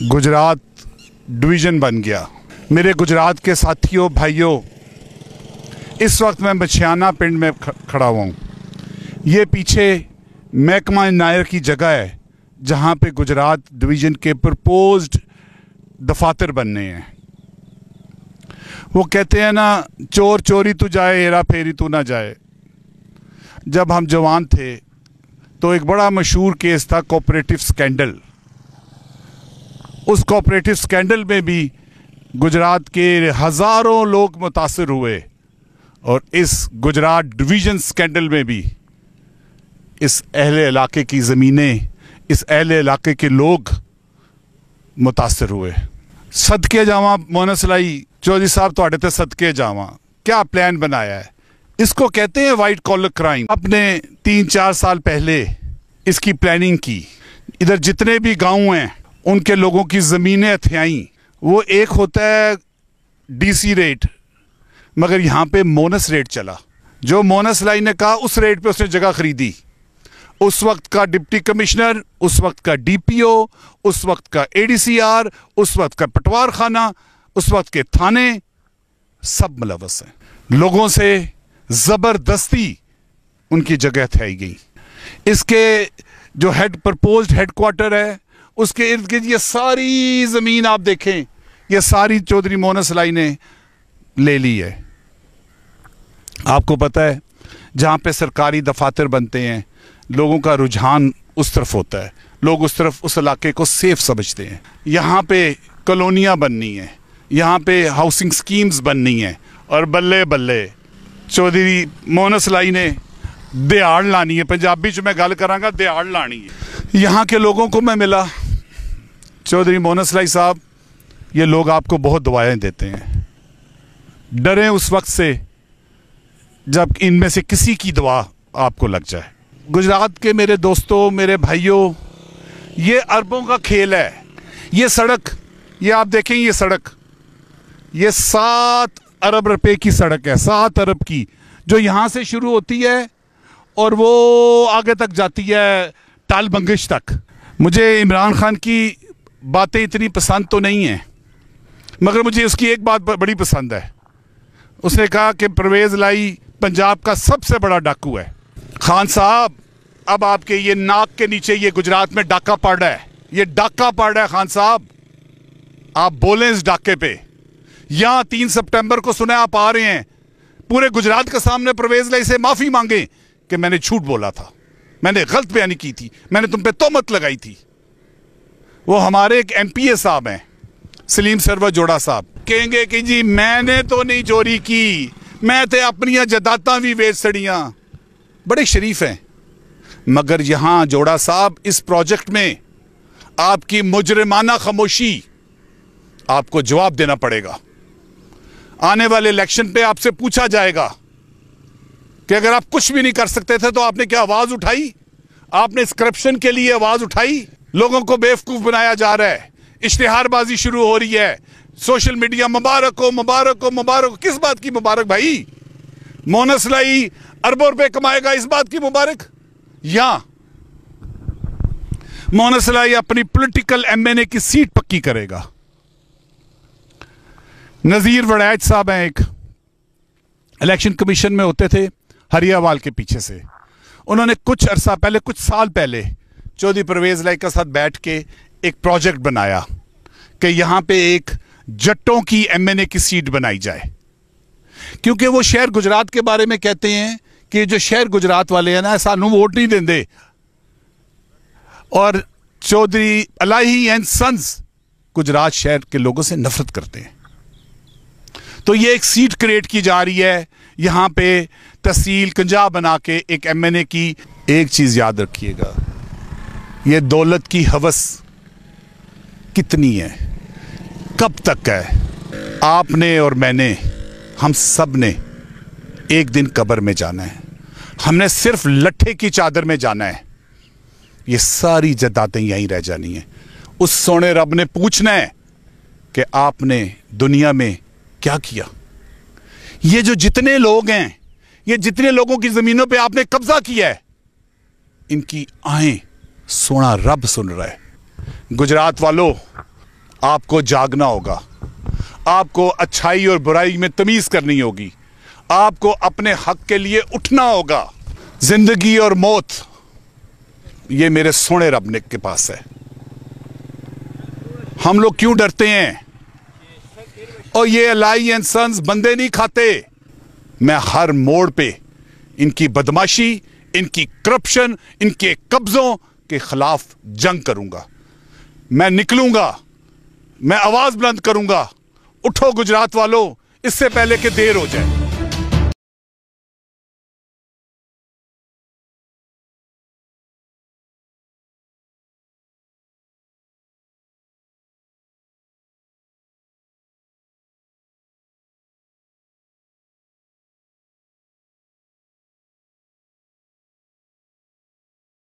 Gujarat division बन गया। मेरे गुजरात के साथियों भाइयों, इस वक्त मैं बछियाना पिंड में खड़ा हुआ हूँ। ये पीछे महकमा नायर की जगह है जहाँ पे गुजरात डिवीज़न के प्रपोज्ड दफातर बनने हैं। वो कहते हैं ना, चोर चोरी तू जाए, हेरा फेरी तू ना जाए। जब हम जवान थे तो एक बड़ा मशहूर केस था कोऑपरेटिव स्कैंडल। उस कोऑपरेटिव स्कैंडल में भी गुजरात के हज़ारों लोग मुतासिर हुए और इस गुजरात डिवीज़न स्कैंडल में भी इस अहले इलाके की ज़मीनें, इस अहले इलाके के लोग मुतासिर हुए। सदके जावा मोनसलाई चौधरी साहब, तुहाडे ते सदके जावा, क्या प्लान बनाया है? इसको कहते हैं वाइट कॉलर क्राइम। आपने 3-4 साल पहले इसकी प्लानिंग की। इधर जितने भी गांव हैं उनके लोगों की ज़मीनें हथियाई। वो एक होता है डीसी रेट, मगर यहाँ पे मोनस रेट चला। जो मोनस लाई ने कहा उस रेट पे उसने जगह खरीदी। उस वक्त का डिप्टी कमिश्नर, उस वक्त का डीपीओ, उस वक्त का एडीसीआर, उस वक्त का पटवार खाना, उस वक्त के थाने, सब मुलव्वस हैं। लोगों से ज़बरदस्ती उनकी जगह हथियाई गई। इसके जो प्रपोज्ड हेडक्वार्टर है उसके इर्द गिर्द ये सारी ज़मीन आप देखें, ये सारी चौधरी मोनस लाई ने ले ली है। आपको पता है, जहाँ पे सरकारी दफातर बनते हैं लोगों का रुझान उस तरफ होता है, लोग उस तरफ उस इलाके को सेफ समझते हैं। यहाँ पे कॉलोनियाँ बननी है, यहाँ पे हाउसिंग स्कीम्स बननी है और बल्ले बल्ले चौधरी मोनस लाई ने दिहाड़ लानी है। पंजाबी च मैं गल करांगा, दिहाड़ लानी है। यहाँ के लोगों को मैं मिला, चौधरी मोनस लाई साहब, ये लोग आपको बहुत दुआएं देते हैं। डरें उस वक्त से जब इनमें से किसी की दुआ आपको लग जाए। गुजरात के मेरे दोस्तों, मेरे भाइयों, ये अरबों का खेल है। ये सड़क, ये आप देखें, ये सड़क, ये 7 अरब रुपए की सड़क है, 7 अरब की, जो यहाँ से शुरू होती है और वो आगे तक जाती है टाल बंगिश तक। मुझे इमरान खान की बातें इतनी पसंद तो नहीं है, मगर मुझे उसकी एक बात बड़ी पसंद है। उसने कहा कि परवेज़ लाई पंजाब का सबसे बड़ा डाकू है। खान साहब, अब आपके ये नाक के नीचे ये गुजरात में डाका पड़ रहा है, ये डाका पड़ रहा है। खान साहब, आप बोलें इस डाके पे। यहाँ 3 सितंबर को सुना आप आ रहे हैं, पूरे गुजरात के सामने परवेज़ लाई से माफ़ी मांगे कि मैंने झूठ बोला था, मैंने गलत बयानी की थी, मैंने तुम पे तोहमत लगाई थी। वो हमारे एक एमपीए साहब हैं, सलीम सरवर जोड़ा साहब, कहेंगे कि जी मैंने तो नहीं चोरी की, मैं तो अपनी जदादा भी वेच सड़ियाँ। बड़े शरीफ हैं, मगर यहाँ जोड़ा साहब, इस प्रोजेक्ट में आपकी मुजरिमाना खामोशी, आपको जवाब देना पड़ेगा। आने वाले इलेक्शन पे आपसे पूछा जाएगा कि अगर आप कुछ भी नहीं कर सकते थे तो आपने क्या आवाज उठाई? आपने इस करप्शन के लिए आवाज उठाई? लोगों को बेवकूफ बनाया जा रहा है, इश्तिहारबाजी शुरू हो रही है, सोशल मीडिया मुबारक हो, मुबारक हो, मुबारक हो। किस बात की मुबारक भाई? मोनस लाई अरबों रुपए कमाएगा, इस बात की मुबारक? या मोनस लाई अपनी पॉलिटिकल एमएनए की सीट पक्की करेगा। नज़ीर वड़ैच साहब हैं, एक इलेक्शन कमीशन में होते थे हरियावाल के पीछे से। उन्होंने कुछ अरसा पहले, कुछ साल पहले चौधरी परवेज़ लाई के साथ बैठ के एक प्रोजेक्ट बनाया कि यहाँ पे एक जट्टों की एमएनए की सीट बनाई जाए, क्योंकि वो शहर गुजरात के बारे में कहते हैं कि जो शहर गुजरात वाले हैं ना, सानू वोट नहीं देंगे, और चौधरी अलाही एंड सन्स गुजरात शहर के लोगों से नफरत करते हैं। तो ये एक सीट क्रिएट की जा रही है यहाँ पे, तहसील कंजा बना के एक एमएनए की। एक चीज याद रखिएगा, ये दौलत की हवस कितनी है, कब तक है? आपने और मैंने, हम सब ने एक दिन कब्र में जाना है। हमने सिर्फ लट्ठे की चादर में जाना है। ये सारी जदातें यहीं रह जानी है। उस सोने रब ने पूछना है कि आपने दुनिया में क्या किया। ये जो जितने लोग हैं, ये जितने लोगों की जमीनों पे आपने कब्जा किया है, इनकी आएं सोना रब सुन रहा है। गुजरात वालों, आपको जागना होगा, आपको अच्छाई और बुराई में तमीज करनी होगी, आपको अपने हक के लिए उठना होगा। जिंदगी और मौत ये मेरे सोने रब ने के पास है। हम लोग क्यों डरते हैं? और ये अलाई एंड सन्स बंदे नहीं खाते। मैं हर मोड़ पे इनकी बदमाशी, इनकी करप्शन, इनके कब्जों के खिलाफ जंग करूंगा। मैं निकलूंगा, मैं आवाज बुलंद करूंगा। उठो गुजरात वालों, इससे पहले कि देर हो जाए।